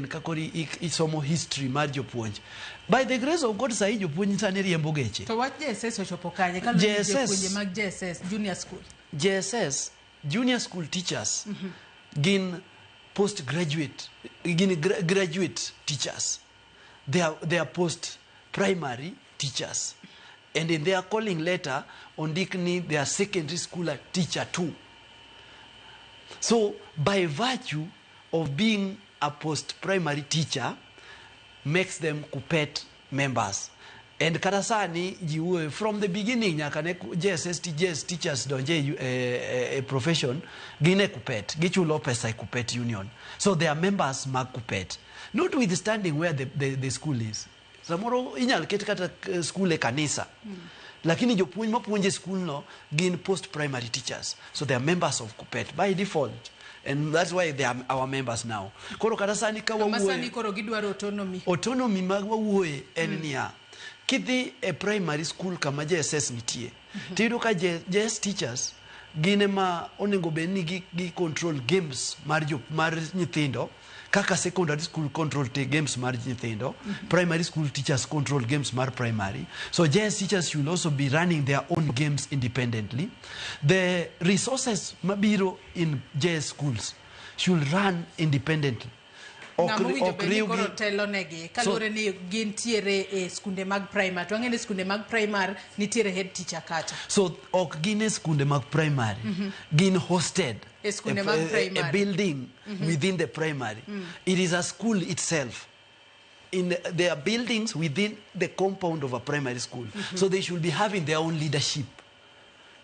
kakori isomo history mar jopuonj. By the grace of God sai jopuonj sani riembo geche. To what JSS ochopo kanye kaluwore gi jopuonje mag JSS junior school? JSS junior school teachers gin postgraduate, graduate teachers. They are post primary teachers. And in their calling letter on Dickney, they are secondary school teacher too. So by virtue of being a post-primary teacher makes them KUPET members. And Karasani, from the beginning, JSS teachers don't a profession, Gine KUPET, Gichu Lopez KUPET union. So they are members mag KUPET. Notwithstanding where the school is. Samoro inyal kata school e kanisa. Lakini jopuonj mapuonje school no gin post-primary teachers. So they are members of KUPET by default. And that's why they are our members now. Koro karasani kawa masani koro gidwaro autonomy. Autonomy magwa uwe enia. Kidhi a primary school kama JSS nitie. Tido ka JS teachers gine ma onego beni gi control games mar nyithindo. Kaka secondary school control games mar nyithindo. Primary school teachers control games mar primary. So JS teachers should also be running their own games independently. The resources mabiro in JS schools should run independently. Kalore ni gintiere e skunde mag primary. Tuangene skunde mag primary nitiere head teacher kata. So ok gine skunde mag primary. Gin hosted. A building within the primary. It is a school itself. There are buildings within the compound of a primary school. So they should be having their own leadership.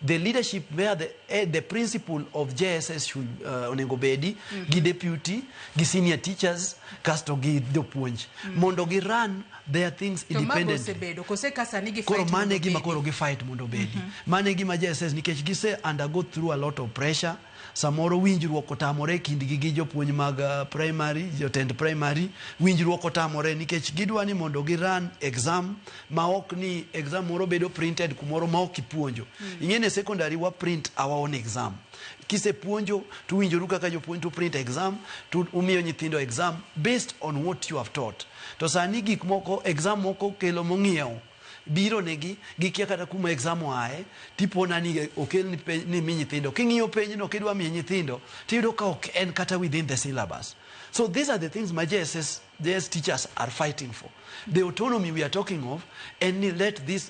The leadership where the principal of JSS should onengobedi, gi deputy, gi senior teachers, casto gi Jopuonj. Mondo gi run their things independently. Koro mane gi makoro gi fight mondo bedi. Mane gi ma JSS nikech gi se undergo through a lot of pressure. Samoro winjruok otamore kindgi gi jopuonj mag primary, jotend primary, winjruok otamore nikech gidwani mondo gi run exam ma ok ni exam moro bedo printed kumoro ma ok ipuonjo. Ingene secondary wa print our own exam. Kise puonjo tu winjoru kaka jopuonj to print exam, tu umiyo nyithindo exam based on what you have taught. To sani gik moko exam moko kelo mong'iew. Biro negi gikia kata kuma exam wae tipo nani okel ni mi nyithindo king'iyo penj no kidwa mi nyithindo tiyudo ka ok en kata within the syllabus. So these are the things my JS teachers are fighting for. The autonomy we are talking of, and let this